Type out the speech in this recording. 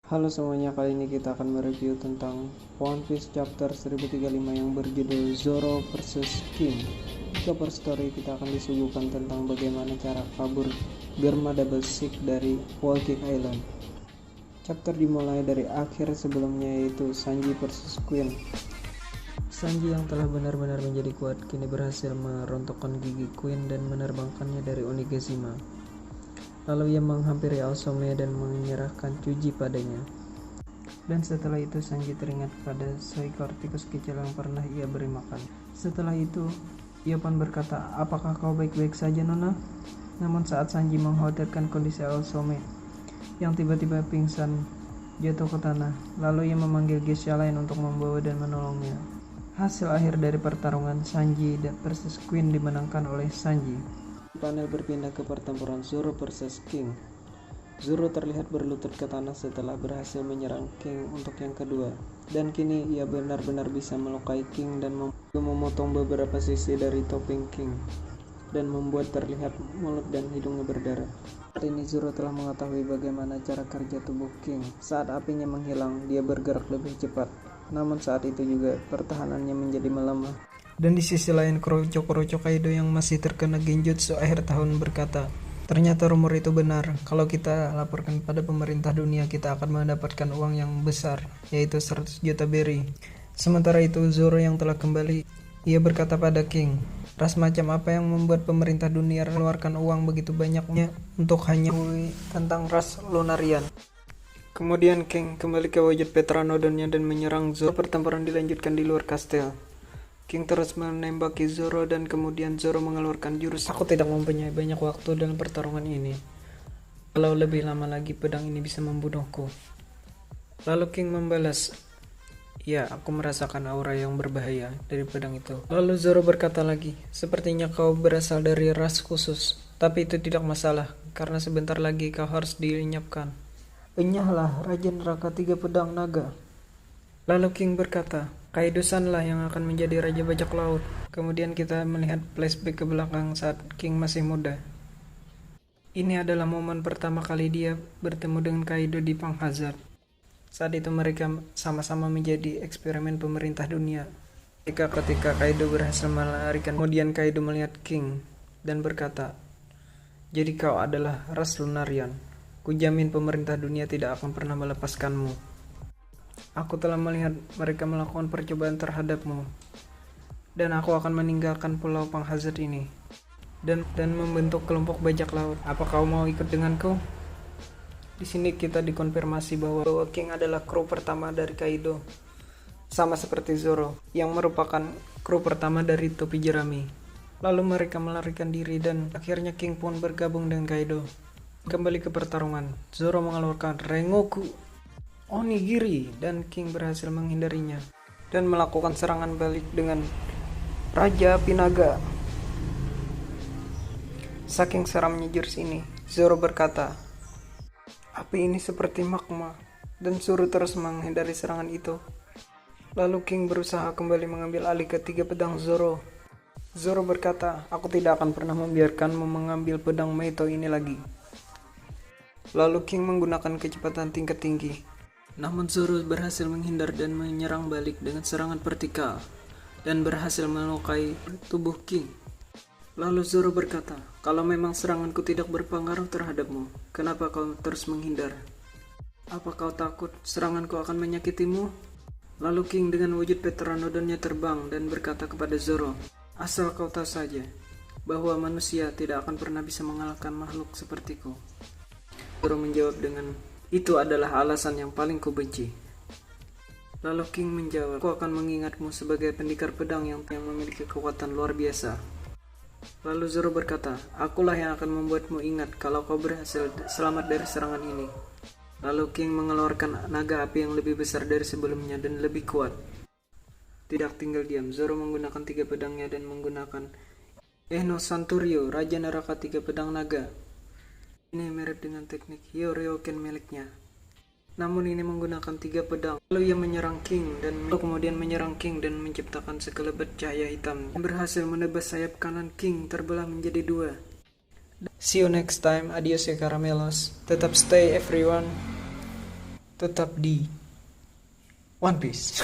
Halo semuanya, kali ini kita akan mereview tentang One Piece chapter 1035 yang berjudul Zoro vs King. Di cover story kita akan disuguhkan tentang bagaimana cara kabur Germa Double Six dari Whole Cake Island. Chapter dimulai dari akhir sebelumnya, yaitu Sanji vs Queen. Sanji yang telah benar-benar menjadi kuat kini berhasil merontokkan gigi Queen dan menerbangkannya dari Onigashima. Lalu ia menghampiri Aosome dan menyerahkan Chuji padanya. Dan setelah itu Sanji teringat pada seekor tikus kecil yang pernah ia beri makan. Setelah itu ia pun berkata, "Apakah kau baik-baik saja, Nona?" Namun saat Sanji mengkhawatirkan kondisi Aosome yang tiba-tiba pingsan jatuh ke tanah, lalu ia memanggil geisha lain untuk membawa dan menolongnya. Hasil akhir dari pertarungan Sanji versus Queen dimenangkan oleh Sanji. Panel berpindah ke pertempuran Zoro vs King. Zoro terlihat berlutut ke tanah setelah berhasil menyerang King untuk yang kedua, dan kini ia benar-benar bisa melukai King dan memotong beberapa sisi dari topeng King dan membuat terlihat mulut dan hidungnya berdarah. Saat ini Zoro telah mengetahui bagaimana cara kerja tubuh King. Saat apinya menghilang, dia bergerak lebih cepat, namun saat itu juga pertahanannya menjadi melemah. Dan di sisi lain, Kuroco Kaido yang masih terkena genjutsu akhir tahun berkata, "Ternyata rumor itu benar. Kalau kita laporkan pada pemerintah dunia, kita akan mendapatkan uang yang besar, yaitu 100 juta berry." Sementara itu, Zoro yang telah kembali, ia berkata pada King, "Ras macam apa yang membuat pemerintah dunia mengeluarkan uang begitu banyaknya untuk hanya tentang ras Lunarian?" Kemudian King kembali ke wujud Pteranodonnya dan menyerang Zoro. Pertempuran dilanjutkan di luar kastel. King terus menembaki Zoro dan kemudian Zoro mengeluarkan jurus, "Aku tidak mempunyai banyak waktu dalam pertarungan ini. Kalau lebih lama lagi pedang ini bisa membunuhku." Lalu King membalas, "Ya, aku merasakan aura yang berbahaya dari pedang itu." Lalu Zoro berkata lagi, "Sepertinya kau berasal dari ras khusus, tapi itu tidak masalah, karena sebentar lagi kau harus dilenyapkan." "Enyahlah, Raja Neraka Tiga Pedang Naga." Lalu King berkata, "Kaido-san lah yang akan menjadi Raja Bajak Laut." Kemudian kita melihat flashback ke belakang saat King masih muda. Ini adalah momen pertama kali dia bertemu dengan Kaido di Pang Hazard. Saat itu mereka sama-sama menjadi eksperimen pemerintah dunia. Ketika Kaido berhasil melarikan, kemudian Kaido melihat King dan berkata, "Jadi kau adalah ras Lunarian. Kujamin pemerintah dunia tidak akan pernah melepaskanmu. Aku telah melihat mereka melakukan percobaan terhadapmu, dan aku akan meninggalkan pulau Pang Hazard ini dan membentuk kelompok bajak laut. Apa kau mau ikut denganku?" Di sini kita dikonfirmasi bahwa King adalah kru pertama dari Kaido, sama seperti Zoro yang merupakan kru pertama dari topi jerami. Lalu mereka melarikan diri dan akhirnya King pun bergabung dengan Kaido. Kembali ke pertarungan, Zoro mengeluarkan Rengoku Onigiri dan King berhasil menghindarinya dan melakukan serangan balik dengan Raja Api Naga. Saking seramnya jurus ini, Zoro berkata, "Api ini seperti magma," dan suruh terus menghindari serangan itu. Lalu King berusaha kembali mengambil alih ke tiga pedang Zoro. Zoro berkata, "Aku tidak akan pernah membiarkanmu mengambil pedang Meito ini lagi." Lalu King menggunakan kecepatan tingkat tinggi. Namun Zoro berhasil menghindar dan menyerang balik dengan serangan vertikal dan berhasil melukai tubuh King. Lalu Zoro berkata, "Kalau memang seranganku tidak berpengaruh terhadapmu, kenapa kau terus menghindar? Apa kau takut seranganku akan menyakitimu?" Lalu King dengan wujud Pteranodonnya terbang dan berkata kepada Zoro, "Asal kau tahu saja, bahwa manusia tidak akan pernah bisa mengalahkan makhluk sepertiku." Zoro menjawab dengan, "Itu adalah alasan yang paling kubenci." Lalu King menjawab, "Aku akan mengingatmu sebagai pendekar pedang yang memiliki kekuatan luar biasa." Lalu Zoro berkata, "Akulah yang akan membuatmu ingat kalau kau berhasil selamat dari serangan ini." Lalu King mengeluarkan naga api yang lebih besar dari sebelumnya dan lebih kuat. Tidak tinggal diam, Zoro menggunakan tiga pedangnya dan menggunakan Eno Santurio, Raja Neraka Tiga Pedang Naga. Ini mirip dengan teknik Hyoryoken miliknya, namun ini menggunakan tiga pedang. Lalu ia menyerang King dan kemudian menyerang King dan menciptakan sekelebat cahaya hitam, berhasil menebas sayap kanan King terbelah menjadi dua. See you next time. Adios ya caramelos. Tetap stay everyone. tetap di One Piece.